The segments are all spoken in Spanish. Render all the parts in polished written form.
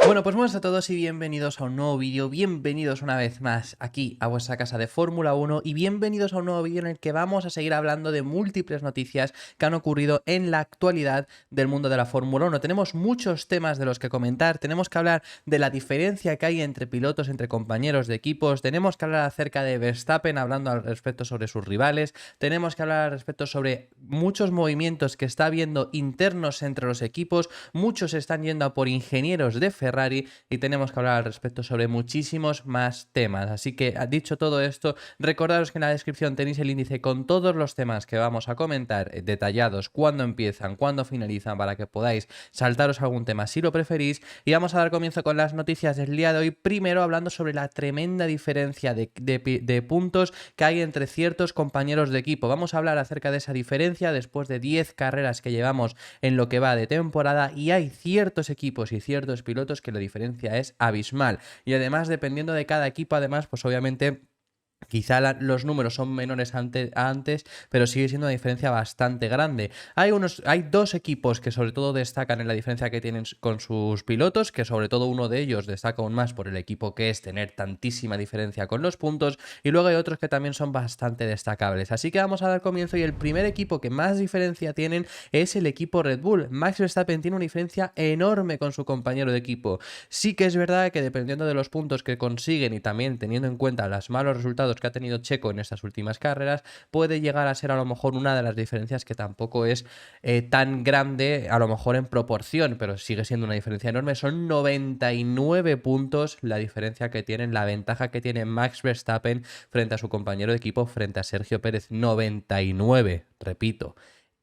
Bueno, pues buenas a todos y bienvenidos a un nuevo vídeo, bienvenidos una vez más aquí a vuestra casa de Fórmula 1 y bienvenidos a un nuevo vídeo en el que vamos a seguir hablando de múltiples noticias que han ocurrido en la actualidad del mundo de la Fórmula 1. Tenemos muchos temas de los que comentar, tenemos que hablar de la diferencia que hay entre pilotos, entre compañeros de equipos, tenemos que hablar acerca de Verstappen hablando al respecto sobre sus rivales, tenemos que hablar al respecto sobre muchos movimientos que está habiendo internos entre los equipos, muchos están yendo a por ingenieros de Ferrari y tenemos que hablar al respecto sobre muchísimos más temas. Así que, dicho todo esto, recordaros que en la descripción tenéis el índice con todos los temas que vamos a comentar detallados, cuándo empiezan, cuándo finalizan, para que podáis saltaros algún tema si lo preferís. Y vamos a dar comienzo con las noticias del día de hoy, primero hablando sobre la tremenda diferencia de puntos que hay entre ciertos compañeros de equipo. Vamos a hablar acerca de esa diferencia después de 10 carreras que llevamos en lo que va de temporada, y hay ciertos equipos y ciertos pilotos que la diferencia es abismal. Y además, dependiendo de cada equipo, además, pues obviamente quizá los números son menores antes, pero sigue siendo una diferencia bastante grande. Hay dos equipos que sobre todo destacan en la diferencia que tienen con sus pilotos, que sobre todo uno de ellos destaca aún más por el equipo que es tener tantísima diferencia con los puntos, y luego hay otros que también son bastante destacables. Así que vamos a dar comienzo, y el primer equipo que más diferencia tienen es el equipo Red Bull. Max Verstappen tiene una diferencia enorme con su compañero de equipo. Sí que es verdad que dependiendo de los puntos que consiguen y también teniendo en cuenta los malos resultados que ha tenido Checo en estas últimas carreras, puede llegar a ser a lo mejor una de las diferencias que tampoco es tan grande a lo mejor en proporción, pero sigue siendo una diferencia enorme. Son 99 puntos la diferencia que tienen, la ventaja que tiene Max Verstappen frente a su compañero de equipo, frente a Sergio Pérez. 99, repito.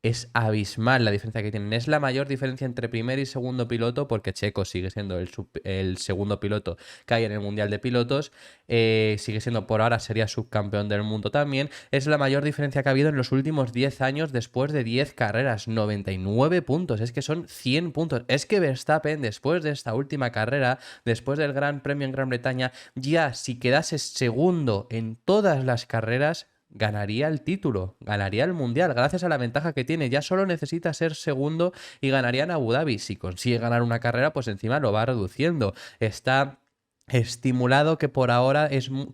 Es abismal la diferencia que tienen. Es la mayor diferencia entre primer y segundo piloto, porque Checo sigue siendo el segundo piloto que hay en el Mundial de Pilotos. Sigue siendo, por ahora, sería subcampeón del mundo también. Es la mayor diferencia que ha habido en los últimos 10 años después de 10 carreras. 99 puntos. Es que son 100 puntos. Es que Verstappen, después de esta última carrera, después del Gran Premio en Gran Bretaña, ya si quedase segundo en todas las carreras, ganaría el título, ganaría el mundial, gracias a la ventaja que tiene. Ya solo necesita ser segundo y ganaría en Abu Dhabi. Si consigue ganar una carrera, pues encima lo va reduciendo. Está estimulado que por ahora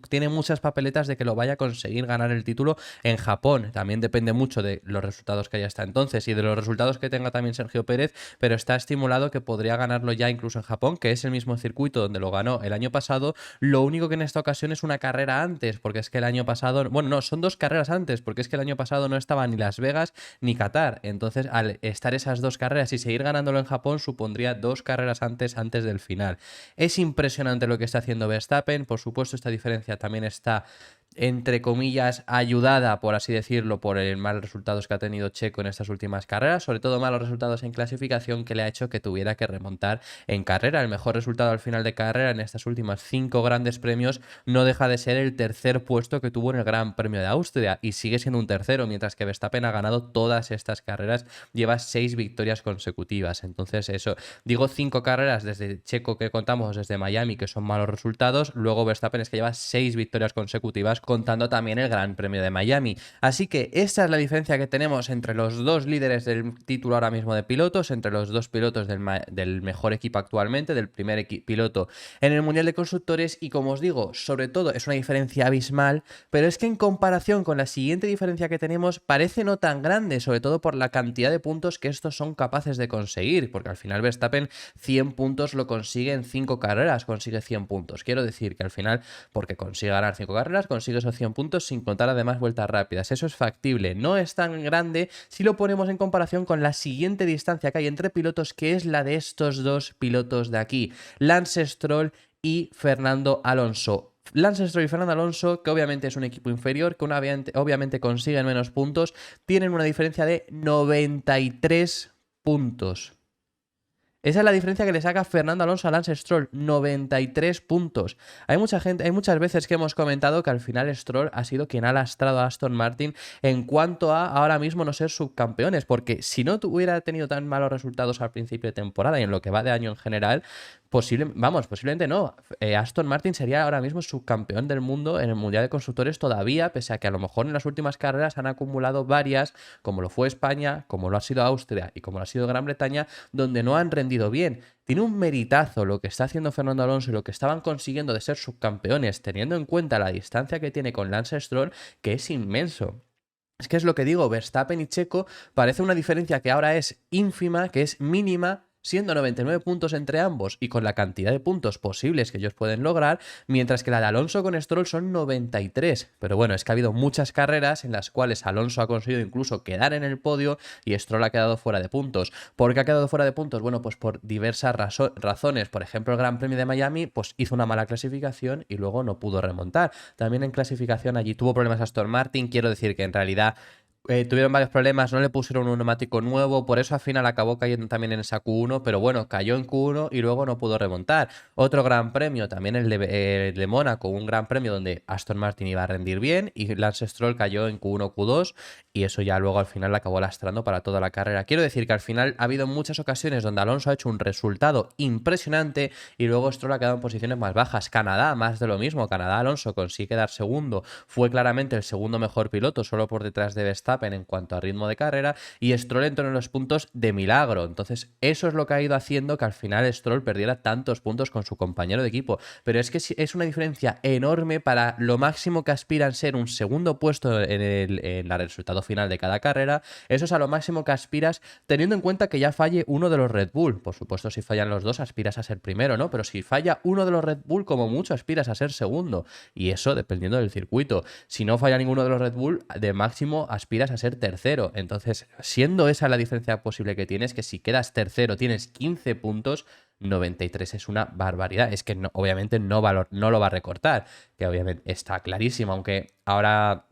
tiene muchas papeletas de que lo vaya a conseguir ganar el título en Japón. También depende mucho de los resultados que haya hasta entonces y de los resultados que tenga también Sergio Pérez, pero está estimulado que podría ganarlo ya incluso en Japón, que es el mismo circuito donde lo ganó el año pasado. Lo único que en esta ocasión es una carrera antes, porque es que el año pasado, bueno, no, son dos carreras antes, porque es que el año pasado no estaba ni Las Vegas ni Qatar. Entonces, al estar esas dos carreras y seguir ganándolo en Japón, supondría dos carreras antes del final. Es impresionante lo que está haciendo Verstappen. Por supuesto, esta diferencia también está, entre comillas, ayudada, por así decirlo, por el mal resultados que ha tenido Checo en estas últimas carreras, sobre todo malos resultados en clasificación, que le ha hecho que tuviera que remontar en carrera. El mejor resultado al final de carrera en estas últimas 5 grandes premios no deja de ser el tercer puesto que tuvo en el Gran Premio de Austria, y sigue siendo un tercero, mientras que Verstappen ha ganado todas estas carreras, lleva 6 victorias consecutivas. Entonces, eso, digo 5 carreras desde Checo, que contamos desde Miami, que son malos resultados. Luego Verstappen es que lleva 6 victorias consecutivas, contando también el Gran Premio de Miami. Así que esta es la diferencia que tenemos entre los dos líderes del título ahora mismo de pilotos, entre los dos pilotos del mejor equipo actualmente, del primer piloto en el Mundial de Constructores. Y como os digo, sobre todo es una diferencia abismal, pero es que en comparación con la siguiente diferencia que tenemos parece no tan grande, sobre todo por la cantidad de puntos que estos son capaces de conseguir, porque al final Verstappen 100 puntos lo consigue en 5 carreras, consigue 100 puntos. Quiero decir que al final, porque consigue ganar 5 carreras, consigue esos 100 puntos sin contar además vueltas rápidas. Eso es factible. No es tan grande si lo ponemos en comparación con la siguiente distancia que hay entre pilotos, que es la de estos dos pilotos de aquí, Lance Stroll y Fernando Alonso. Lance Stroll y Fernando Alonso, que obviamente es un equipo inferior, que obviamente consiguen menos puntos, tienen una diferencia de 93 puntos. Esa es la diferencia que le saca Fernando Alonso a Lance Stroll, 93 puntos. Hay muchas veces que hemos comentado que al final Stroll ha sido quien ha lastrado a Aston Martin en cuanto a ahora mismo no ser subcampeones, porque si no hubiera tenido tan malos resultados al principio de temporada y en lo que va de año en general, posiblemente no. Aston Martin sería ahora mismo subcampeón del mundo en el Mundial de Constructores todavía, pese a que a lo mejor en las últimas carreras han acumulado varias, como lo fue España, como lo ha sido Austria y como lo ha sido Gran Bretaña, donde no han rendido rendido bien. Tiene un meritazo lo que está haciendo Fernando Alonso y lo que estaban consiguiendo de ser subcampeones, teniendo en cuenta la distancia que tiene con Lance Stroll, que es inmenso. Es que es lo que digo, Verstappen y Checo parece una diferencia que ahora es ínfima, que es mínima, siendo 99 puntos entre ambos y con la cantidad de puntos posibles que ellos pueden lograr, mientras que la de Alonso con Stroll son 93. Pero bueno, es que ha habido muchas carreras en las cuales Alonso ha conseguido incluso quedar en el podio y Stroll ha quedado fuera de puntos. ¿Por qué ha quedado fuera de puntos? Bueno, pues por diversas razones. Por ejemplo, el Gran Premio de Miami pues hizo una mala clasificación y luego no pudo remontar. También en clasificación allí tuvo problemas Aston Martin. Quiero decir que en realidad tuvieron varios problemas, no le pusieron un neumático nuevo, por eso al final acabó cayendo también en esa Q1, pero bueno, cayó en Q1 y luego no pudo remontar. Otro gran premio, también el de Mónaco, un gran premio donde Aston Martin iba a rendir bien y Lance Stroll cayó en Q1, Q2 y eso ya luego al final la acabó lastrando para toda la carrera. Quiero decir que al final ha habido muchas ocasiones donde Alonso ha hecho un resultado impresionante y luego Stroll ha quedado en posiciones más bajas. Canadá, más de lo mismo, Canadá Alonso consigue quedar segundo, fue claramente el segundo mejor piloto, solo por detrás de Verstappen en cuanto a ritmo de carrera, y Stroll entró en los puntos de milagro. Entonces eso es lo que ha ido haciendo que al final Stroll perdiera tantos puntos con su compañero de equipo, pero es que es una diferencia enorme para lo máximo que aspiran ser un segundo puesto en el resultado final de cada carrera. Eso es a lo máximo que aspiras teniendo en cuenta que ya falle uno de los Red Bull. Por supuesto, si fallan los dos aspiras a ser primero, ¿no? Pero si falla uno de los Red Bull, como mucho aspiras a ser segundo, y eso dependiendo del circuito. Si no falla ninguno de los Red Bull, de máximo aspiras a ser tercero. Entonces, siendo esa la diferencia posible que tienes, que si quedas tercero tienes 15 puntos, 93 es una barbaridad. Es que no, obviamente no lo va a recortar, que obviamente está clarísimo, aunque ahora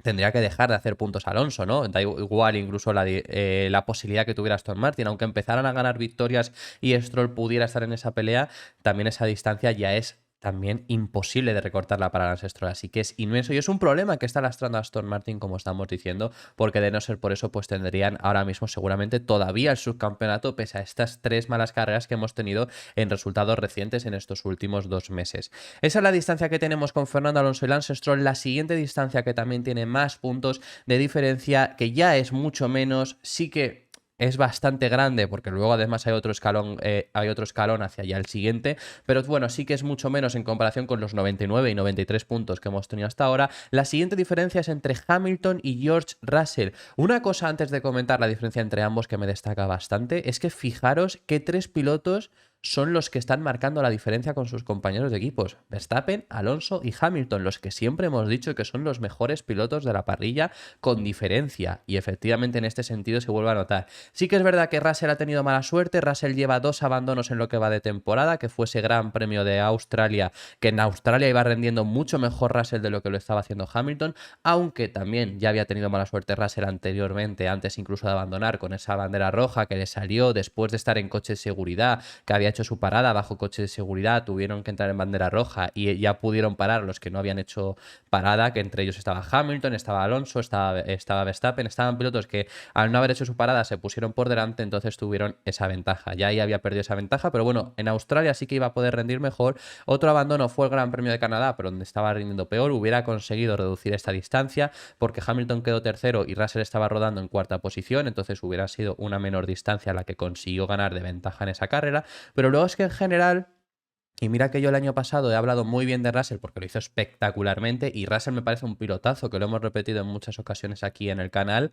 tendría que dejar de hacer puntos Alonso, ¿no? Da igual incluso la posibilidad que tuviera Aston Martin, aunque empezaran a ganar victorias y Stroll pudiera estar en esa pelea, también esa distancia ya es también imposible de recortarla para Lance Stroll, así que es inmenso y es un problema que está lastrando a Aston Martin, como estamos diciendo, porque de no ser por eso, pues tendrían ahora mismo seguramente todavía el subcampeonato, pese a estas 3 malas carreras que hemos tenido en resultados recientes en estos últimos 2 meses. Esa es la distancia que tenemos con Fernando Alonso y Lance Stroll. La siguiente distancia que también tiene más puntos de diferencia, que ya es mucho menos, sí que es bastante grande, porque luego además hay otro escalón hacia allá el siguiente, pero bueno, sí que es mucho menos en comparación con los 99 y 93 puntos que hemos tenido hasta ahora. La siguiente diferencia es entre Hamilton y George Russell. Una cosa antes de comentar la diferencia entre ambos que me destaca bastante, es que fijaros qué 3 pilotos son los que están marcando la diferencia con sus compañeros de equipos. Verstappen, Alonso y Hamilton, los que siempre hemos dicho que son los mejores pilotos de la parrilla con diferencia, y efectivamente en este sentido se vuelve a notar. Sí que es verdad que Russell ha tenido mala suerte. Russell lleva 2 abandonos en lo que va de temporada, que fue ese Gran Premio de Australia, que en Australia iba rendiendo mucho mejor Russell de lo que lo estaba haciendo Hamilton, aunque también ya había tenido mala suerte Russell anteriormente, antes incluso de abandonar, con esa bandera roja que le salió después de estar en coche de seguridad, que había hecho su parada bajo coche de seguridad, tuvieron que entrar en bandera roja y ya pudieron parar los que no habían hecho parada, que entre ellos estaba Hamilton, estaba Alonso, estaba Verstappen, estaban pilotos que al no haber hecho su parada se pusieron por delante, entonces tuvieron esa ventaja. Ya ahí había perdido esa ventaja, pero bueno, en Australia sí que iba a poder rendir mejor. Otro abandono fue el Gran Premio de Canadá, pero donde estaba rindiendo peor. Hubiera conseguido reducir esta distancia porque Hamilton quedó tercero y Russell estaba rodando en 4ª posición, entonces hubiera sido una menor distancia la que consiguió ganar de ventaja en esa carrera. Pero luego es que en general, y mira que yo el año pasado he hablado muy bien de Russell porque lo hizo espectacularmente, y Russell me parece un pilotazo, que lo hemos repetido en muchas ocasiones aquí en el canal,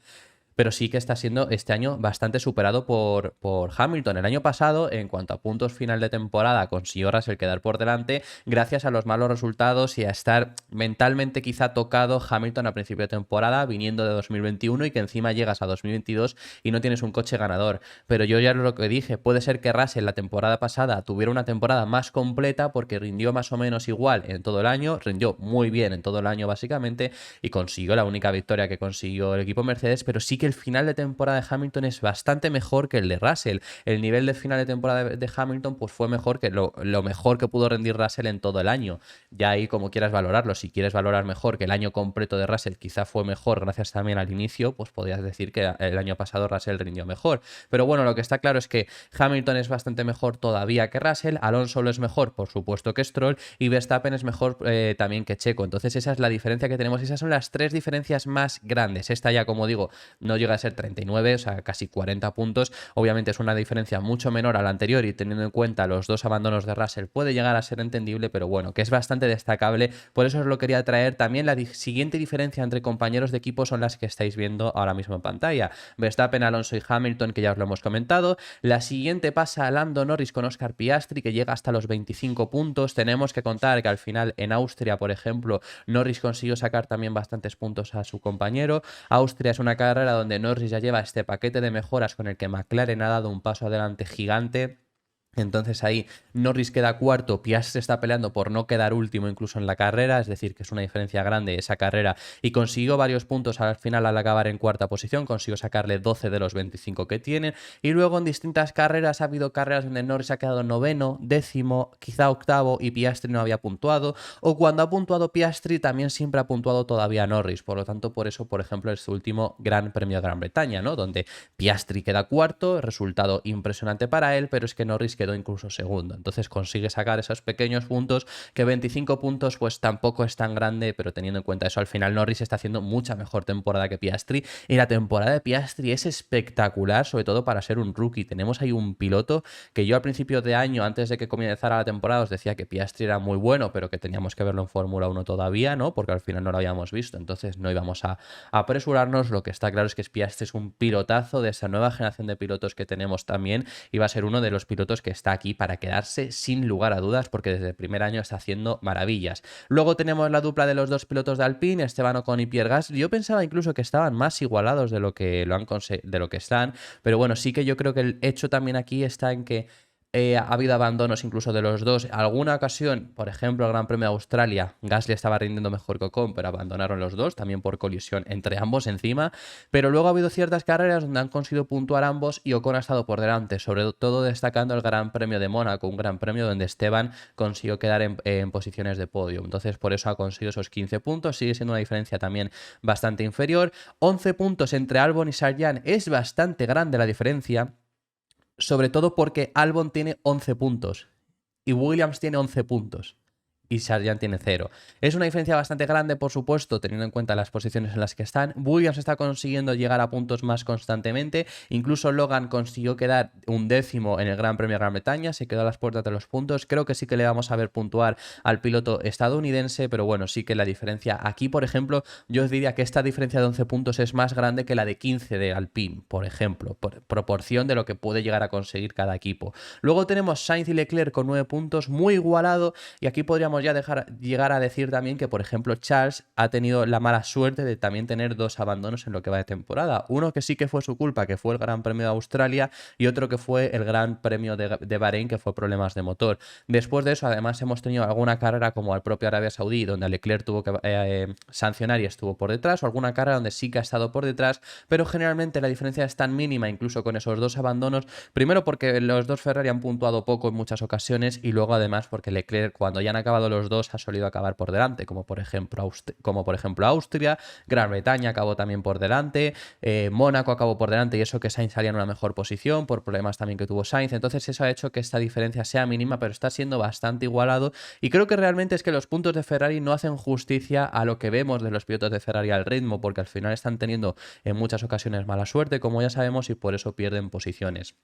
pero sí que está siendo este año bastante superado por Hamilton. El año pasado, en cuanto a puntos final de temporada, consiguió Russell quedar por delante gracias a los malos resultados y a estar mentalmente quizá tocado Hamilton a principio de temporada, viniendo de 2021, y que encima llegas a 2022 y no tienes un coche ganador. Pero yo ya lo que dije, puede ser que Russell la temporada pasada tuviera una temporada más completa porque rindió más o menos igual en todo el año, rindió muy bien en todo el año básicamente, y consiguió la única victoria que consiguió el equipo Mercedes, pero sí que el final de temporada de Hamilton es bastante mejor que el de Russell. El nivel de final de temporada de Hamilton pues fue mejor que lo mejor que pudo rendir Russell en todo el año. Ya ahí como quieras valorarlo, si quieres valorar mejor que el año completo de Russell quizá fue mejor gracias también al inicio, pues podrías decir que el año pasado Russell rindió mejor. Pero bueno, lo que está claro es que Hamilton es bastante mejor todavía que Russell, Alonso lo es mejor, por supuesto, que Stroll, y Verstappen es mejor también que Checo. Entonces esa es la diferencia que tenemos, esas son las 3 diferencias más grandes. Esta ya, como digo, no llega a ser 39, o sea, casi 40 puntos. Obviamente es una diferencia mucho menor a la anterior y teniendo en cuenta los dos abandonos de Russell puede llegar a ser entendible, pero bueno, que es bastante destacable. Por eso os lo quería traer. También la siguiente diferencia entre compañeros de equipo son las que estáis viendo ahora mismo en pantalla. Verstappen, Alonso y Hamilton, que ya os lo hemos comentado. La siguiente pasa a Lando Norris con Oscar Piastri, que llega hasta los 25 puntos. Tenemos que contar que al final en Austria, por ejemplo, Norris consiguió sacar también bastantes puntos a su compañero. Austria es una carrera donde Norris ya lleva este paquete de mejoras con el que McLaren ha dado un paso adelante gigante. Entonces ahí Norris queda cuarto, Piastri está peleando por no quedar último incluso en la carrera, es decir, que es una diferencia grande esa carrera y consiguió varios puntos al final al acabar en cuarta posición, consiguió sacarle 12 de los 25 que tienen y luego en distintas carreras ha habido carreras donde Norris ha quedado noveno, décimo, quizá octavo y Piastri no había puntuado o cuando ha puntuado Piastri también siempre ha puntuado todavía Norris, por lo tanto por eso por ejemplo es su último Gran Premio de Gran Bretaña, ¿no? Donde Piastri queda cuarto, resultado impresionante para él, pero es que Norris quedó incluso segundo. Entonces consigue sacar esos pequeños puntos, que 25 puntos pues tampoco es tan grande, pero teniendo en cuenta eso, al final Norris está haciendo mucha mejor temporada que Piastri y la temporada de Piastri es espectacular, sobre todo para ser un rookie. Tenemos ahí un piloto que yo al principio de año, antes de que comenzara la temporada, os decía que Piastri era muy bueno, pero que teníamos que verlo en Fórmula 1 todavía, ¿no? Porque al final no lo habíamos visto, entonces no íbamos a apresurarnos. Lo que está claro es que Piastri es un pilotazo de esa nueva generación de pilotos que tenemos también y va a ser uno de los pilotos que está aquí para quedarse sin lugar a dudas porque desde el primer año está haciendo maravillas. Luego tenemos la dupla de los dos pilotos de Alpine, Esteban Ocon y Pierre Gasly. Yo pensaba incluso que estaban más igualados de lo que de lo que están, pero bueno, sí que yo creo que el hecho también aquí está en que ha habido abandonos incluso de los dos. Alguna ocasión, por ejemplo, el Gran Premio de Australia, Gasly estaba rindiendo mejor que Ocon, pero abandonaron los dos, también por colisión entre ambos encima. Pero luego ha habido ciertas carreras donde han conseguido puntuar ambos y Ocon ha estado por delante, sobre todo destacando el Gran Premio de Mónaco, un gran premio donde Esteban consiguió quedar en posiciones de podio. Entonces, por eso ha conseguido esos 15 puntos. Sigue siendo una diferencia también bastante inferior. 11 puntos entre Albon y Sargent es bastante grande la diferencia. Sobre todo porque Albon tiene 11 puntos y Williams tiene 11 puntos y Sargent tiene 0. Es una diferencia bastante grande, por supuesto, teniendo en cuenta las posiciones en las que están. Williams está consiguiendo llegar a puntos más constantemente. Incluso Logan consiguió quedar un décimo en el Gran Premio de Gran Bretaña. Se quedó a las puertas de los puntos. Creo que sí que le vamos a ver puntuar al piloto estadounidense, pero bueno, sí que la diferencia aquí, por ejemplo, yo os diría que esta diferencia de 11 puntos es más grande que la de 15 de Alpine, por ejemplo, por proporción de lo que puede llegar a conseguir cada equipo. Luego tenemos Sainz y Leclerc con 9 puntos, muy igualado, y aquí podríamos ya llegar a decir también que, por ejemplo, Charles ha tenido la mala suerte de también tener dos abandonos en lo que va de temporada. Uno que sí que fue su culpa, que fue el Gran Premio de Australia, y otro que fue el Gran Premio de Bahrein, que fue problemas de motor. Después de eso, además, hemos tenido alguna carrera como el propio Arabia Saudí, donde Leclerc tuvo que sancionar y estuvo por detrás, o alguna carrera donde sí que ha estado por detrás, pero generalmente la diferencia es tan mínima, incluso con esos dos abandonos, primero porque los dos Ferrari han puntuado poco en muchas ocasiones, y luego además porque Leclerc, cuando ya han acabado los dos, ha solido acabar por delante, como por ejemplo Austria, Gran Bretaña acabó también por delante, Mónaco acabó por delante, y eso que Sainz salía en una mejor posición por problemas también que tuvo Sainz. Entonces eso ha hecho que esta diferencia sea mínima, pero está siendo bastante igualado, y creo que realmente es que los puntos de Ferrari no hacen justicia a lo que vemos de los pilotos de Ferrari al ritmo, porque al final están teniendo en muchas ocasiones mala suerte, como ya sabemos, y por eso pierden posiciones.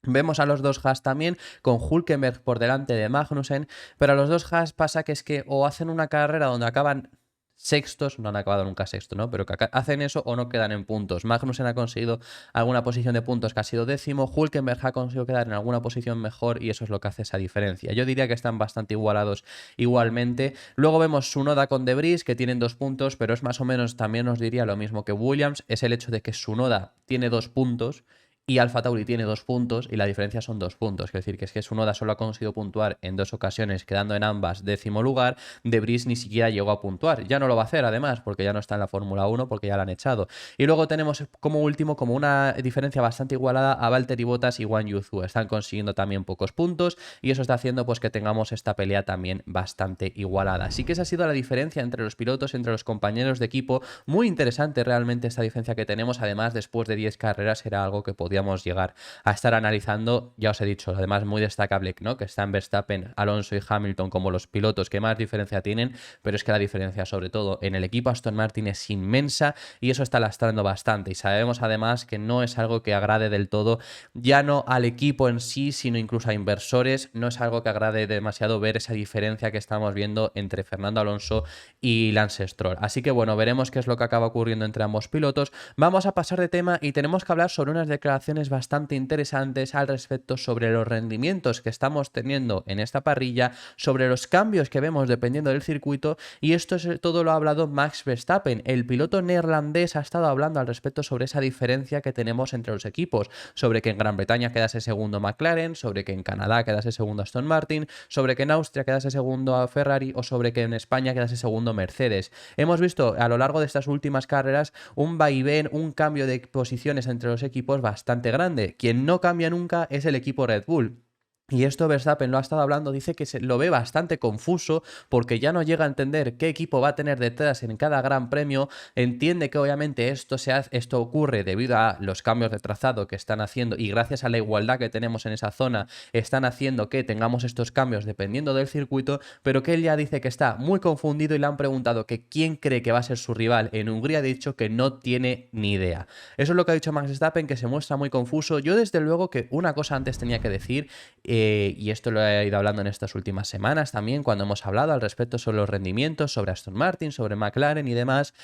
Vemos a los dos Haas también, con Hülkenberg por delante de Magnussen, pero a los dos Haas pasa que es que o hacen una carrera donde acaban sextos, no han acabado nunca sexto, ¿no? Pero que hacen eso o no quedan en puntos. Magnussen ha conseguido alguna posición de puntos que ha sido décimo, Hülkenberg ha conseguido quedar en alguna posición mejor y eso es lo que hace esa diferencia. Yo diría que están bastante igualados igualmente. Luego vemos Tsunoda con De Vries, que tienen 2 puntos, pero es más o menos, también os diría lo mismo que Williams, es el hecho de que Tsunoda tiene 2 puntos y Alfa Tauri tiene 2 puntos y la diferencia son 2 puntos. Es decir, que es que Tsunoda solo ha conseguido puntuar en 2 ocasiones, quedando en ambas décimo lugar. De Vries ni siquiera llegó a puntuar. Ya no lo va a hacer, además, porque ya no está en la Fórmula 1, porque ya la han echado. Y luego tenemos como último, como una diferencia bastante igualada, a Valtteri Bottas y Guan Yu Zhou. Están consiguiendo también pocos puntos y eso está haciendo pues que tengamos esta pelea también bastante igualada. Así que esa ha sido la diferencia entre los pilotos, entre los compañeros de equipo. Muy interesante realmente esta diferencia que tenemos. Además, después de 10 carreras era algo que podía podíamos llegar a estar analizando. Ya os he dicho, además muy destacable, ¿no?, que están Verstappen, Alonso y Hamilton como los pilotos que más diferencia tienen, pero es que la diferencia sobre todo en el equipo Aston Martin es inmensa y eso está lastrando bastante, y sabemos además que no es algo que agrade del todo, ya no al equipo en sí, sino incluso a inversores. No es algo que agrade demasiado ver esa diferencia que estamos viendo entre Fernando Alonso y Lance Stroll. Así que bueno, veremos qué es lo que acaba ocurriendo entre ambos pilotos. Vamos a pasar de tema y tenemos que hablar sobre unas declaraciones bastante interesantes al respecto sobre los rendimientos que estamos teniendo en esta parrilla, sobre los cambios que vemos dependiendo del circuito, y esto es todo lo ha hablado Max Verstappen. El piloto neerlandés ha estado hablando al respecto sobre esa diferencia que tenemos entre los equipos, sobre que en Gran Bretaña quedase segundo McLaren, sobre que en Canadá quedase segundo Aston Martin, sobre que en Austria quedase segundo a Ferrari o sobre que en España quedase segundo Mercedes. Hemos visto a lo largo de estas últimas carreras un vaivén, un cambio de posiciones entre los equipos bastante grande. Quien no cambia nunca es el equipo Red Bull. Y esto Verstappen lo ha estado hablando, dice que lo ve bastante confuso porque ya no llega a entender qué equipo va a tener detrás en cada gran premio. Entiende que obviamente esto ocurre debido a los cambios de trazado que están haciendo, y gracias a la igualdad que tenemos en esa zona están haciendo que tengamos estos cambios dependiendo del circuito, pero que él ya dice que está muy confundido y le han preguntado que quién cree que va a ser su rival en Hungría. Ha dicho que no tiene ni idea. Eso es lo que ha dicho Max Verstappen, que se muestra muy confuso. Yo desde luego que una cosa antes tenía que decir, y esto lo he ido hablando en estas últimas semanas también, cuando hemos hablado al respecto sobre los rendimientos, sobre Aston Martin, sobre McLaren y demás.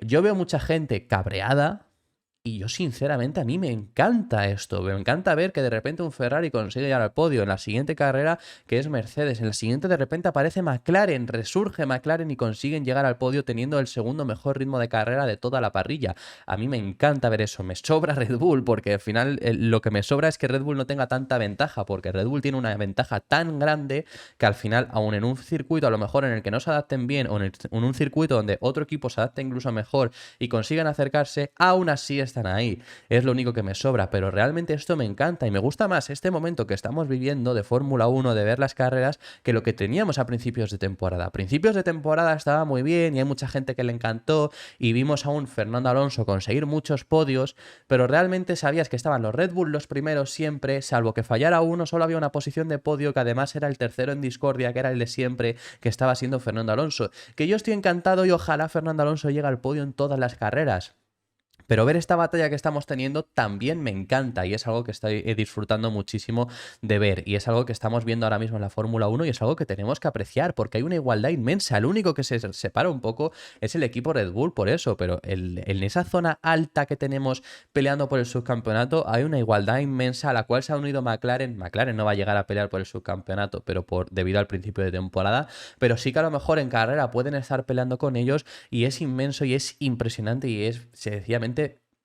Yo veo mucha gente cabreada. Y yo sinceramente a mí me encanta esto, me encanta ver que de repente un Ferrari consigue llegar al podio en la siguiente carrera, que es Mercedes, en la siguiente de repente aparece McLaren, resurge McLaren y consiguen llegar al podio teniendo el segundo mejor ritmo de carrera de toda la parrilla. A mí me encanta ver eso, me sobra Red Bull, porque al final lo que me sobra es que Red Bull no tenga tanta ventaja, porque Red Bull tiene una ventaja tan grande que al final, aun en un circuito a lo mejor en el que no se adapten bien, o en un circuito donde otro equipo se adapte incluso mejor y consigan acercarse, aún así están ahí. Es lo único que me sobra, pero realmente esto me encanta y me gusta más este momento que estamos viviendo de Fórmula 1, de ver las carreras, que lo que teníamos a principios de temporada. A principios de temporada estaba muy bien y hay mucha gente que le encantó y vimos a un Fernando Alonso conseguir muchos podios, pero realmente sabías que estaban los Red Bull los primeros siempre, salvo que fallara uno, solo había una posición de podio que además era el tercero en discordia, que era el de siempre, que estaba siendo Fernando Alonso. Que yo estoy encantado y ojalá Fernando Alonso llegue al podio en todas las carreras. Pero ver esta batalla que estamos teniendo también me encanta y es algo que estoy disfrutando muchísimo de ver, y es algo que estamos viendo ahora mismo en la Fórmula 1 y es algo que tenemos que apreciar porque hay una igualdad inmensa. El único que se separa un poco es el equipo Red Bull por eso, pero en esa zona alta que tenemos peleando por el subcampeonato hay una igualdad inmensa a la cual se ha unido McLaren. McLaren no va a llegar a pelear por el subcampeonato, pero debido al principio de temporada, pero sí que a lo mejor en carrera pueden estar peleando con ellos, y es inmenso y es impresionante y es sencillamente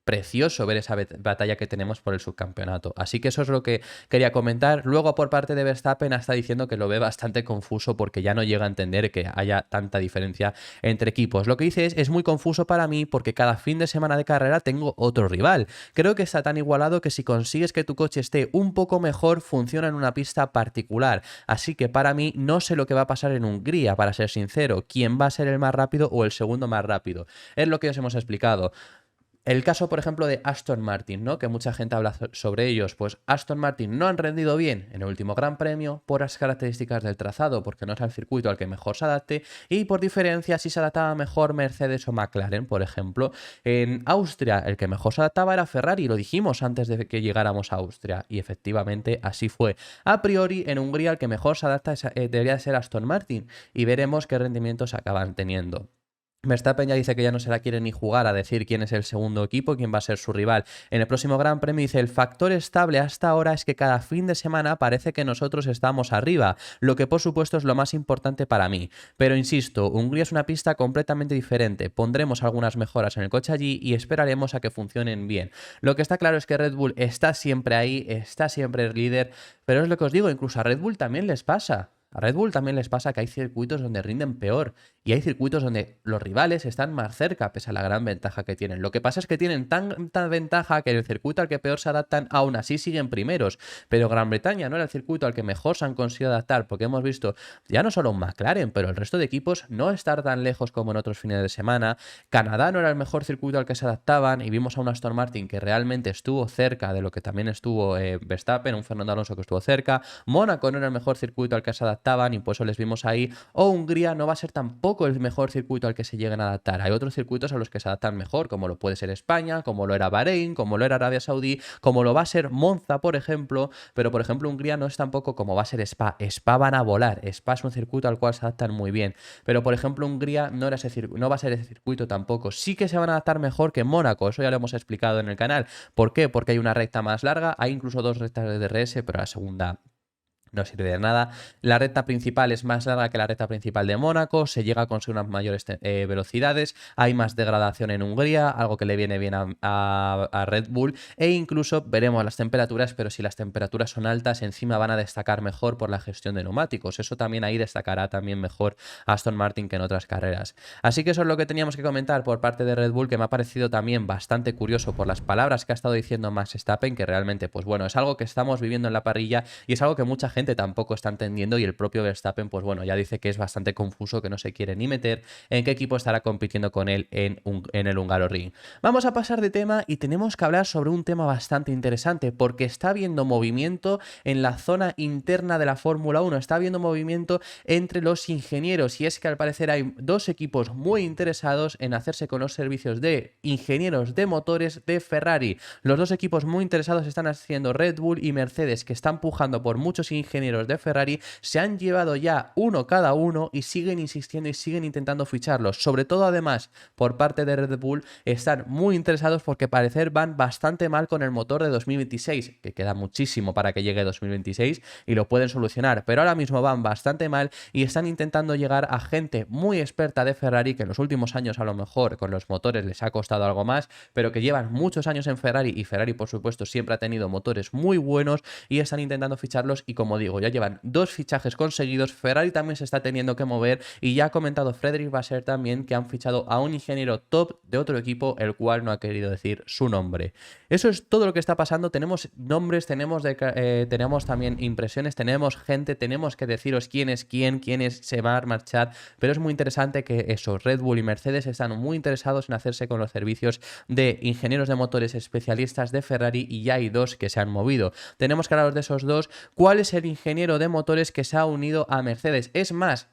precioso ver esa batalla que tenemos por el subcampeonato. Así que eso es lo que quería comentar. Luego, por parte de Verstappen, está diciendo que lo ve bastante confuso porque ya no llega a entender que haya tanta diferencia entre equipos. Lo que dice es muy confuso para mí porque cada fin de semana de carrera tengo otro rival. Creo que está tan igualado que si consigues que tu coche esté un poco mejor, funciona en una pista particular. Así que para mí no sé lo que va a pasar en Hungría, para ser sincero. ¿Quién va a ser el más rápido o el segundo más rápido? Es lo que os hemos explicado. El caso, por ejemplo, de Aston Martin, ¿no?, que mucha gente habla sobre ellos. Pues Aston Martin no han rendido bien en el último Gran Premio por las características del trazado, porque no es el circuito al que mejor se adapte, y por diferencia si se adaptaba mejor Mercedes o McLaren, por ejemplo. En Austria el que mejor se adaptaba era Ferrari, lo dijimos antes de que llegáramos a Austria, y efectivamente así fue. A priori, en Hungría el que mejor se adapta debería ser Aston Martin, y veremos qué rendimientos acaban teniendo. Verstappen ya dice que ya no se la quiere ni jugar a decir quién es el segundo equipo, quién va a ser su rival en el próximo Gran Premio. Dice: el factor estable hasta ahora es que cada fin de semana parece que nosotros estamos arriba, lo que por supuesto es lo más importante para mí. Pero insisto, Hungría es una pista completamente diferente. Pondremos algunas mejoras en el coche allí y esperaremos a que funcionen bien. Lo que está claro es que Red Bull está siempre ahí, está siempre el líder, pero es lo que os digo, incluso a Red Bull también les pasa. A Red Bull también les pasa que hay circuitos donde rinden peor y hay circuitos donde los rivales están más cerca, pese a la gran ventaja que tienen. Lo que pasa es que tienen tanta ventaja que en el circuito al que peor se adaptan, aún así siguen primeros. Pero Gran Bretaña no era el circuito al que mejor se han conseguido adaptar, porque hemos visto ya no solo un McLaren, pero el resto de equipos no estar tan lejos como en otros fines de semana. Canadá no era el mejor circuito al que se adaptaban y vimos a un Aston Martin que realmente estuvo cerca de lo que también estuvo Verstappen, un Fernando Alonso que estuvo cerca. Mónaco no era el mejor circuito al que se adaptaban y por eso les vimos ahí. O Hungría no va a ser tampoco el mejor circuito al que se lleguen a adaptar. Hay otros circuitos a los que se adaptan mejor, como lo puede ser España, como lo era Bahrein, como lo era Arabia Saudí, como lo va a ser Monza, por ejemplo. Pero por ejemplo Hungría no es tampoco como va a ser Spa. Spa van a volar. Spa es un circuito al cual se adaptan muy bien. Pero por ejemplo Hungría no, no va a ser ese circuito tampoco. Sí que se van a adaptar mejor que Mónaco. Eso ya lo hemos explicado en el canal. ¿Por qué? Porque hay una recta más larga. Hay incluso dos rectas de DRS, pero la segunda no sirve de nada. La recta principal es más larga que la recta principal de Mónaco, se llega a conseguir unas mayores velocidades, hay más degradación en Hungría, algo que le viene bien a Red Bull, e incluso veremos las temperaturas, pero si las temperaturas son altas, encima van a destacar mejor por la gestión de neumáticos. Eso también ahí destacará también mejor Aston Martin que en otras carreras. Así que eso es lo que teníamos que comentar por parte de Red Bull, que me ha parecido también bastante curioso por las palabras que ha estado diciendo Max Verstappen, que realmente, pues bueno, es algo que estamos viviendo en la parrilla y es algo que mucha gente tampoco está entendiendo y el propio Verstappen, pues bueno, ya dice que es bastante confuso, que no se quiere ni meter en qué equipo estará compitiendo con él en el Hungaroring. Vamos a pasar de tema y tenemos que hablar sobre un tema bastante interesante porque está habiendo movimiento en la zona interna de la Fórmula 1, está habiendo movimiento entre los ingenieros y es que al parecer hay dos equipos muy interesados en hacerse con los servicios de ingenieros de motores de Ferrari. Los dos equipos muy interesados están haciendo Red Bull y Mercedes, que están pujando por muchos ingenieros de Ferrari, se han llevado ya uno cada uno y siguen insistiendo y siguen intentando ficharlos. Sobre todo además por parte de Red Bull están muy interesados porque parecer van bastante mal con el motor de 2026, que queda muchísimo para que llegue 2026 y lo pueden solucionar, pero ahora mismo van bastante mal y están intentando llegar a gente muy experta de Ferrari que en los últimos años a lo mejor con los motores les ha costado algo más, pero que llevan muchos años en Ferrari y Ferrari por supuesto siempre ha tenido motores muy buenos y están intentando ficharlos y como digo, ya llevan dos fichajes conseguidos, Ferrari también se está teniendo que mover y ya ha comentado Frédéric Vasseur también que han fichado a un ingeniero top de otro equipo, el cual no ha querido decir su nombre. Eso es todo lo que está pasando, tenemos nombres, tenemos también impresiones, tenemos gente, tenemos que deciros quién es quién se va a marchar, pero es muy interesante que eso, Red Bull y Mercedes están muy interesados en hacerse con los servicios de ingenieros de motores especialistas de Ferrari y ya hay dos que se han movido. Tenemos que hablar de esos dos. ¿Cuál es el ingeniero de motores que se ha unido a Mercedes? Es más,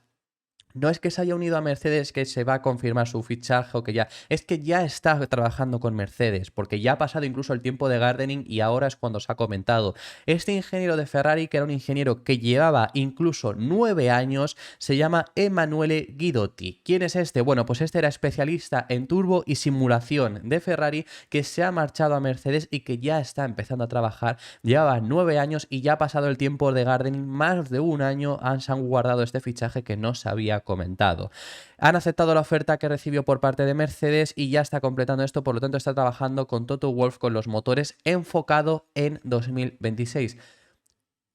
no es que se haya unido a Mercedes que se va a confirmar su fichaje o que ya... Es que ya está trabajando con Mercedes, porque ya ha pasado incluso el tiempo de gardening y ahora es cuando se ha comentado. Este ingeniero de Ferrari, que era un ingeniero que llevaba incluso 9 años, se llama Emanuele Guidotti. ¿Quién es este? Bueno, pues este era especialista en turbo y simulación de Ferrari, que se ha marchado a Mercedes y que ya está empezando a trabajar. Llevaba 9 años y ya ha pasado el tiempo de gardening, más de un año se han guardado este fichaje que no se había comentado. Han aceptado la oferta que recibió por parte de Mercedes y ya está completando esto, por lo tanto está trabajando con Toto Wolff con los motores enfocado en 2026.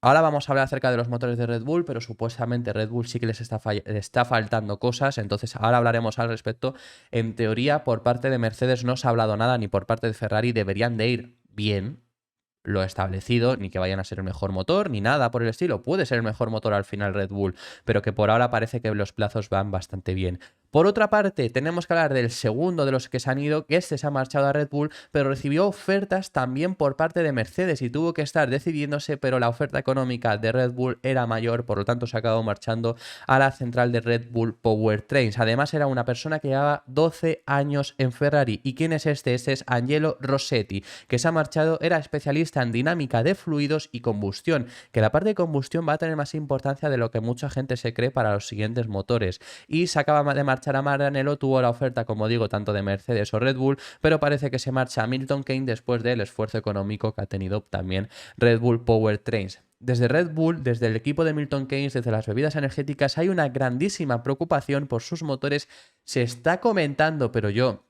Ahora vamos a hablar acerca de los motores de Red Bull, pero supuestamente Red Bull sí que les está faltando cosas, entonces ahora hablaremos al respecto. En teoría, por parte de Mercedes no se ha hablado nada, ni por parte de Ferrari deberían de ir bien lo establecido, ni que vayan a ser el mejor motor, ni nada por el estilo. Puede ser el mejor motor al final Red Bull, pero que por ahora parece que los plazos van bastante bien. Por otra parte, tenemos que hablar del segundo de los que se han ido, que este se ha marchado a Red Bull, pero recibió ofertas también por parte de Mercedes y tuvo que estar decidiéndose, pero la oferta económica de Red Bull era mayor, por lo tanto se acabó marchando a la central de Red Bull Powertrains. Además era una persona que llevaba 12 años en Ferrari. ¿Y quién es este? Este es Angelo Rossetti, que se ha marchado, era especialista en dinámica de fluidos y combustión, que la parte de combustión va a tener más importancia de lo que mucha gente se cree para los siguientes motores. Y se acaba de marchar a Maranello, tuvo la oferta, como digo, tanto de Mercedes o Red Bull, pero parece que se marcha a Milton Keynes después del esfuerzo económico que ha tenido también Red Bull Powertrains. Desde Red Bull, desde el equipo de Milton Keynes, desde las bebidas energéticas, hay una grandísima preocupación por sus motores. Se está comentando, pero yo,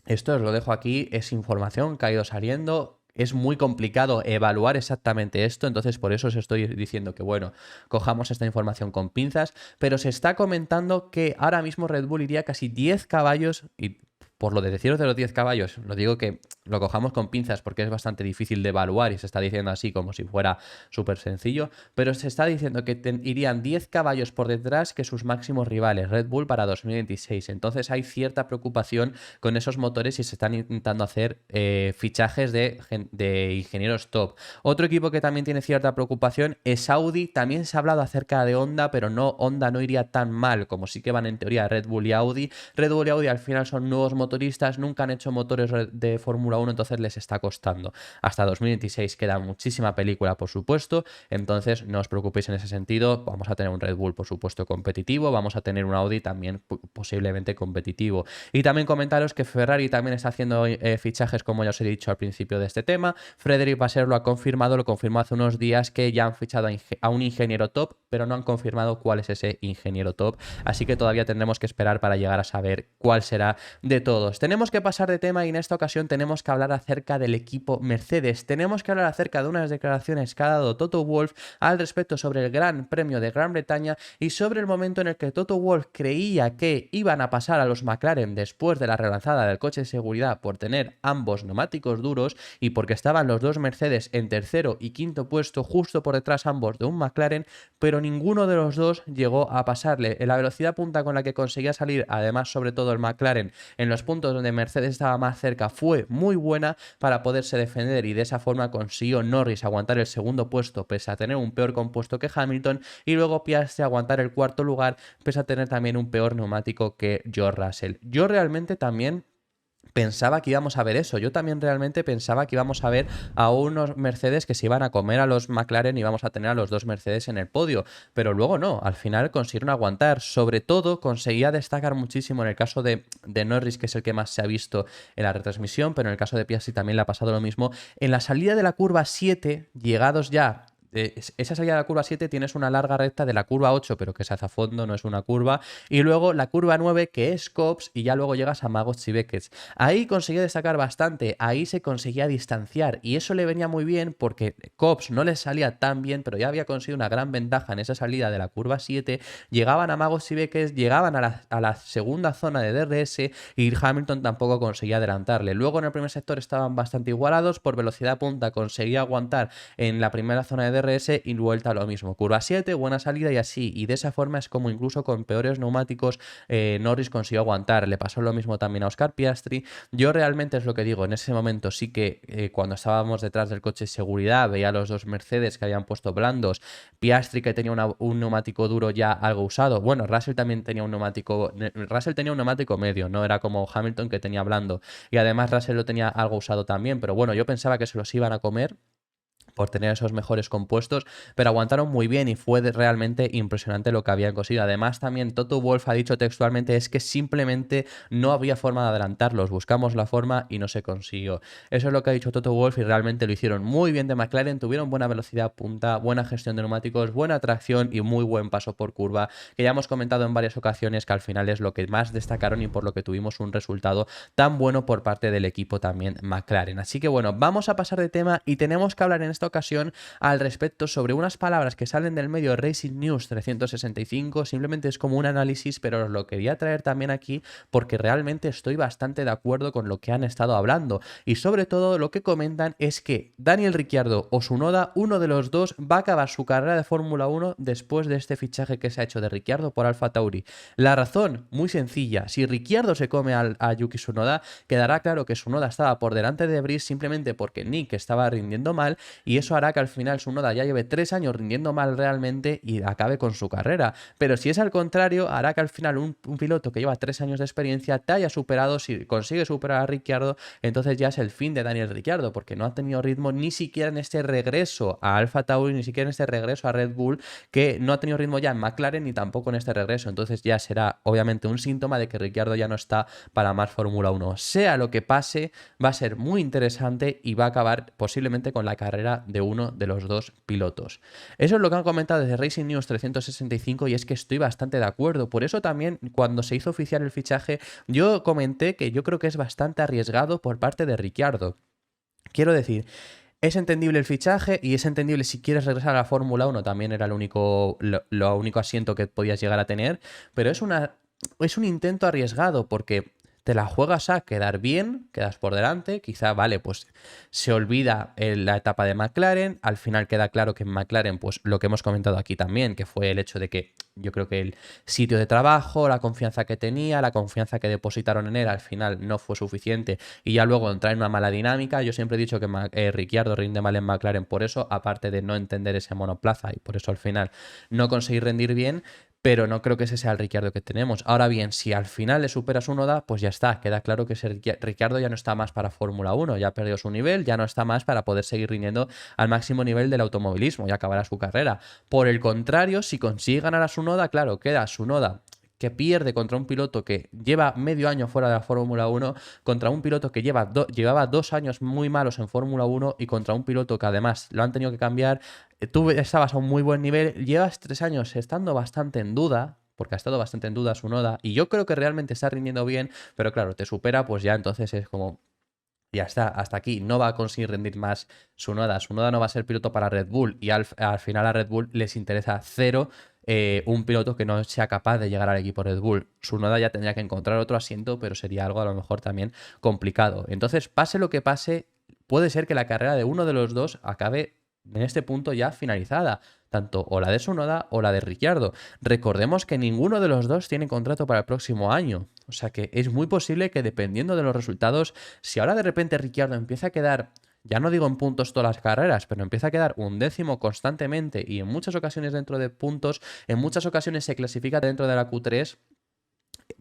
esto os lo dejo aquí, es información que ha ido saliendo. es muy complicado evaluar exactamente esto, entonces por eso os estoy diciendo que, bueno, cojamos esta información con pinzas, pero se está comentando que ahora mismo Red Bull iría casi 10 caballos y... Por lo de deciros de los 10 caballos, lo digo que lo cojamos con pinzas porque es bastante difícil de evaluar y se está diciendo así como si fuera súper sencillo, pero se está diciendo que irían 10 caballos por detrás que sus máximos rivales, Red Bull, para 2026. Entonces hay cierta preocupación con esos motores y se están intentando hacer fichajes de ingenieros top. Otro equipo que también tiene cierta preocupación es Audi. También se ha hablado acerca de Honda, pero no, Honda no iría tan mal como sí que van en teoría Red Bull y Audi. Red Bull y Audi al final son nuevos motoristas, nunca han hecho motores de Fórmula 1, entonces les está costando. Hasta 2026 queda muchísima película, por supuesto, entonces no os preocupéis en ese sentido. Vamos a tener un Red Bull, por supuesto, competitivo, vamos a tener un Audi también posiblemente competitivo. Y también comentaros que Ferrari también está haciendo fichajes, como ya os he dicho al principio de este tema. Frédéric Vasseur lo confirmó hace unos días que ya han fichado a un ingeniero top, pero no han confirmado cuál es ese ingeniero top, así que todavía tendremos que esperar para llegar a saber cuál será de todos. Tenemos que pasar de tema y en esta ocasión tenemos que hablar acerca del equipo Mercedes. Tenemos que hablar acerca de unas declaraciones que ha dado Toto Wolff al respecto sobre el Gran Premio de Gran Bretaña y sobre el momento en el que Toto Wolff creía que iban a pasar a los McLaren después de la relanzada del coche de seguridad por tener ambos neumáticos duros y porque estaban los dos Mercedes en tercero y quinto puesto justo por detrás ambos de un McLaren, pero ninguno de los dos llegó a pasarle. En la velocidad punta con la que conseguía salir, además sobre todo el McLaren, en los puntos donde Mercedes estaba más cerca, fue muy buena para poderse defender y de esa forma consiguió Norris aguantar el segundo puesto pese a tener un peor compuesto que Hamilton y luego Piastri aguantar el cuarto lugar pese a tener también un peor neumático que George Russell. Yo realmente también pensaba que íbamos a ver eso. Yo también realmente pensaba que íbamos a ver a unos Mercedes que se iban a comer a los McLaren y íbamos a tener a los dos Mercedes en el podio, pero luego no, al final consiguieron aguantar. Sobre todo conseguía destacar muchísimo en el caso de Norris, que es el que más se ha visto en la retransmisión, pero en el caso de Piastri también le ha pasado lo mismo. En la salida de la curva 7, llegados ya... Esa salida de la curva 7 tienes una larga recta de la curva 8, pero que se hace a fondo, no es una curva. Y luego la curva 9, que es Copse, y ya luego llegas a Magos y Beckett. Ahí conseguía destacar bastante, ahí se conseguía distanciar. Y eso le venía muy bien porque Copse no les salía tan bien, pero ya había conseguido una gran ventaja en esa salida de la curva 7. Llegaban a Magos y Beckett, llegaban a la segunda zona de DRS y Hamilton tampoco conseguía adelantarle. Luego en el primer sector estaban bastante igualados, por velocidad punta conseguía aguantar en la primera zona de DRS y vuelta a lo mismo. Curva 7, buena salida y así. Y de esa forma es como incluso con peores neumáticos Norris consiguió aguantar. Le pasó lo mismo también a Oscar Piastri. Yo realmente es lo que digo, en ese momento sí que cuando estábamos detrás del coche de seguridad veía a los dos Mercedes que habían puesto blandos. Piastri que tenía un neumático duro ya algo usado. Bueno, Russell también tenía un neumático... Russell tenía un neumático medio, no era como Hamilton que tenía blando. Y además Russell lo tenía algo usado también. Pero bueno, yo pensaba que se los iban a comer por tener esos mejores compuestos, pero aguantaron muy bien y fue realmente impresionante lo que habían conseguido. Además, también Toto Wolff ha dicho textualmente es que simplemente no había forma de adelantarlos, buscamos la forma y no se consiguió. Eso es lo que ha dicho Toto Wolff y realmente lo hicieron muy bien de McLaren, tuvieron buena velocidad punta, buena gestión de neumáticos, buena tracción y muy buen paso por curva, que ya hemos comentado en varias ocasiones que al final es lo que más destacaron y por lo que tuvimos un resultado tan bueno por parte del equipo también McLaren. Así que bueno, vamos a pasar de tema y tenemos que hablar en esta ocasión al respecto sobre unas palabras que salen del medio Racing News 365. Simplemente es como un análisis, pero os lo quería traer también aquí porque realmente estoy bastante de acuerdo con lo que han estado hablando y sobre todo lo que comentan es que Daniel Ricciardo o Tsunoda, uno de los dos, va a acabar su carrera de Fórmula 1 después de este fichaje que se ha hecho de Ricciardo por Alfa Tauri. La razón, muy sencilla, si Ricciardo se come a Yuki Tsunoda, quedará claro que Tsunoda estaba por delante de Brice simplemente porque Nick estaba rindiendo mal y eso hará que al final Tsunoda ya lleve 3 años rindiendo mal realmente y acabe con su carrera. Pero si es al contrario, hará que al final un piloto que lleva 3 años de experiencia te haya superado. Si consigue superar a Ricciardo, entonces ya es el fin de Daniel Ricciardo, porque no ha tenido ritmo ni siquiera en este regreso a Alfa Tauri, ni siquiera en este regreso a Red Bull, que no ha tenido ritmo ya en McLaren ni tampoco en este regreso. Entonces ya será obviamente un síntoma de que Ricciardo ya no está para más Fórmula 1. Sea lo que pase, va a ser muy interesante y va a acabar posiblemente con la carrera de uno de los dos pilotos. Eso es lo que han comentado desde Racing News 365 y es que estoy bastante de acuerdo. Por eso también cuando se hizo oficial el fichaje yo comenté que yo creo que es bastante arriesgado por parte de Ricciardo. Quiero decir, es entendible el fichaje y es entendible si quieres regresar a la Fórmula 1, también era lo único asiento que podías llegar a tener, pero es un intento arriesgado porque te la juegas a quedar bien, quedas por delante, quizá, vale, pues se olvida la etapa de McLaren, al final queda claro que en McLaren, pues lo que hemos comentado aquí también, que fue el hecho de que yo creo que el sitio de trabajo, la confianza que tenía, la confianza que depositaron en él, al final no fue suficiente y ya luego entrar en una mala dinámica. Yo siempre he dicho que Ricciardo rinde mal en McLaren por eso, aparte de no entender ese monoplaza y por eso al final no conseguir rendir bien, pero no creo que ese sea el Ricciardo que tenemos. Ahora bien, si al final le supera su Noda, pues ya está, queda claro que ese Ricciardo ya no está más para Fórmula 1, ya perdió su nivel, ya no está más para poder seguir rindiendo al máximo nivel del automovilismo, ya acabará su carrera. Por el contrario, si consigue ganar a su Noda, claro, queda su Noda que pierde contra un piloto que lleva medio año fuera de la Fórmula 1, contra un piloto que llevaba 2 años muy malos en Fórmula 1 y contra un piloto que además lo han tenido que cambiar. Tú estabas a un muy buen nivel, llevas 3 años estando bastante en duda, porque ha estado bastante en duda su Noda, y yo creo que realmente está rindiendo bien, pero claro, te supera, pues ya entonces es como... Ya está, hasta aquí. No va a conseguir rendir más Tsunoda. Tsunoda no va a ser piloto para Red Bull y al final a Red Bull les interesa cero un piloto que no sea capaz de llegar al equipo Red Bull. Tsunoda ya tendría que encontrar otro asiento, pero sería algo a lo mejor también complicado. Entonces, pase lo que pase, puede ser que la carrera de uno de los dos acabe en este punto ya finalizada, tanto o la de Tsunoda o la de Ricciardo. Recordemos que ninguno de los dos tiene contrato para el próximo año, o sea que es muy posible que dependiendo de los resultados, si ahora de repente Ricciardo empieza a quedar, ya no digo en puntos todas las carreras, pero empieza a quedar un décimo constantemente y en muchas ocasiones dentro de puntos, en muchas ocasiones se clasifica dentro de la Q3,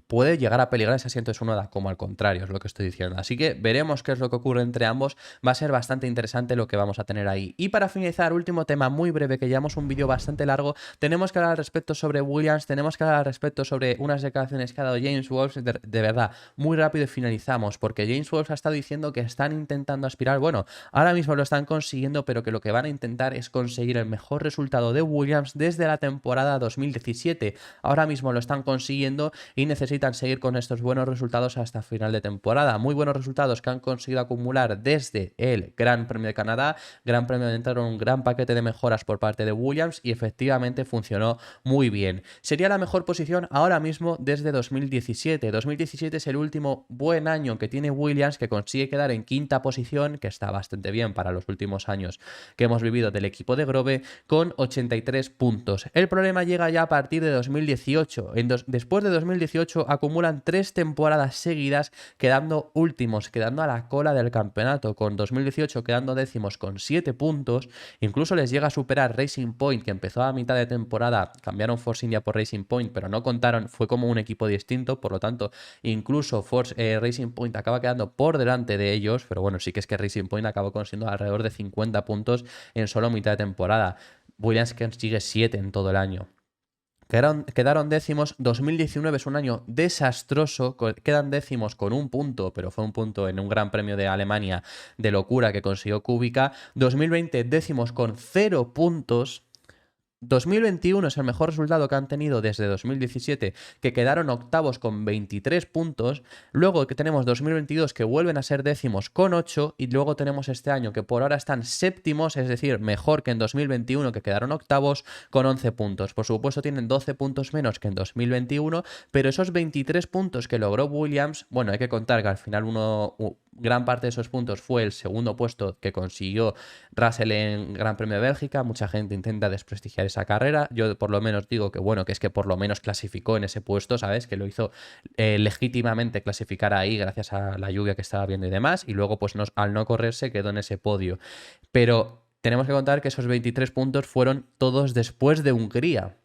puede llegar a peligrar ese asiento de Tsunoda, como al contrario, es lo que estoy diciendo. Así que veremos qué es lo que ocurre entre ambos. Va a ser bastante interesante lo que vamos a tener ahí. Y para finalizar, último tema muy breve, que llevamos un vídeo bastante largo, tenemos que hablar al respecto sobre Williams, tenemos que hablar al respecto sobre unas declaraciones que ha dado James Wolfe, de verdad, muy rápido y finalizamos, porque James Wolfe ha estado diciendo que están intentando aspirar, bueno, ahora mismo lo están consiguiendo, pero que lo que van a intentar es conseguir el mejor resultado de Williams desde la temporada 2017. Ahora mismo lo están consiguiendo y necesitan seguir con estos buenos resultados hasta final de temporada. Muy buenos resultados que han conseguido acumular desde el Gran Premio de Canadá. Gran Premio de entraron un gran paquete de mejoras por parte de Williams y efectivamente funcionó muy bien. Sería la mejor posición ahora mismo desde 2017. 2017 es el último buen año que tiene Williams, que consigue quedar en quinta posición, que está bastante bien para los últimos años que hemos vivido del equipo de Grove, con 83 puntos. El problema llega ya a partir de 2018. Después de 2018 acumulan 3 temporadas seguidas quedando últimos, quedando a la cola del campeonato, con 2018 quedando décimos con 7 puntos, incluso les llega a superar Racing Point, que empezó a mitad de temporada, cambiaron Force India por Racing Point, pero no contaron, fue como un equipo distinto, por lo tanto, incluso Racing Point acaba quedando por delante de ellos, pero bueno, sí que es que Racing Point acabó consiguiendo alrededor de 50 puntos en solo mitad de temporada. Williams consigue 7 en todo el año. Quedaron décimos. 2019 es un año desastroso, quedan décimos con un punto, pero fue un punto en un Gran Premio de Alemania de locura que consiguió Kubica. 2020 décimos con 0 puntos. 2021 es el mejor resultado que han tenido desde 2017, que quedaron octavos con 23 puntos. Luego que tenemos 2022 que vuelven a ser décimos con 8 y luego tenemos este año que por ahora están séptimos, es decir, mejor que en 2021 que quedaron octavos con 11 puntos. Por supuesto tienen 12 puntos menos que en 2021, pero esos 23 puntos que logró Williams, bueno, hay que contar que al final gran parte de esos puntos fue el segundo puesto que consiguió Russell en Gran Premio de Bélgica. Mucha gente intenta desprestigiar esa carrera. Yo por lo menos digo que bueno, que es que por lo menos clasificó en ese puesto, ¿sabes? Que lo hizo legítimamente clasificar ahí gracias a la lluvia que estaba viendo y demás. Y luego pues al no correrse quedó en ese podio. Pero tenemos que contar que esos 23 puntos fueron todos después de Hungría.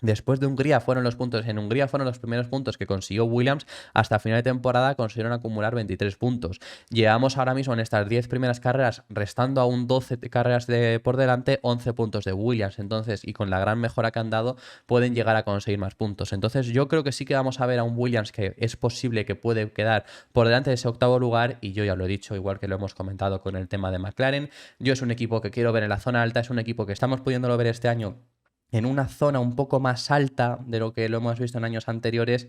Después de Hungría fueron los puntos, en Hungría fueron los primeros puntos que consiguió Williams, hasta final de temporada consiguieron acumular 23 puntos. Llevamos ahora mismo en estas 10 primeras carreras, restando aún 12 carreras por delante, 11 puntos de Williams, entonces, y con la gran mejora que han dado, pueden llegar a conseguir más puntos. Entonces yo creo que sí que vamos a ver a un Williams que es posible que puede quedar por delante de ese octavo lugar, y yo ya lo he dicho, igual que lo hemos comentado con el tema de McLaren, yo es un equipo que quiero ver en la zona alta, es un equipo que estamos pudiéndolo ver este año en una zona un poco más alta de lo que lo hemos visto en años anteriores,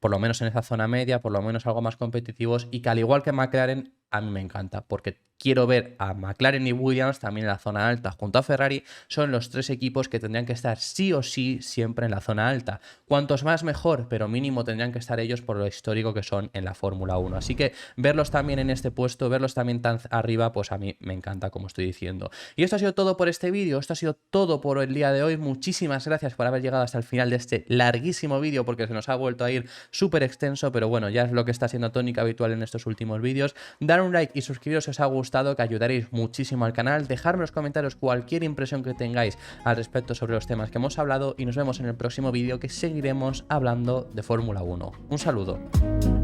por lo menos en esa zona media, por lo menos algo más competitivos, y que al igual que McLaren, a mí me encanta, porque quiero ver a McLaren y Williams también en la zona alta. Junto a Ferrari son los tres equipos que tendrían que estar sí o sí siempre en la zona alta. Cuantos más mejor, pero mínimo tendrían que estar ellos por lo histórico que son en la Fórmula 1. Así que verlos también en este puesto, verlos también tan arriba, pues a mí me encanta, como estoy diciendo. Y esto ha sido todo por este vídeo, esto ha sido todo por el día de hoy. Muchísimas gracias por haber llegado hasta el final de este larguísimo vídeo, porque se nos ha vuelto a ir súper extenso, pero bueno, ya es lo que está siendo tónica habitual en estos últimos vídeos. Dar un like y suscribiros si os ha gustado, que ayudaréis muchísimo al canal. Dejadme en los comentarios cualquier impresión que tengáis al respecto sobre los temas que hemos hablado y nos vemos en el próximo vídeo, que seguiremos hablando de Fórmula 1. Un saludo.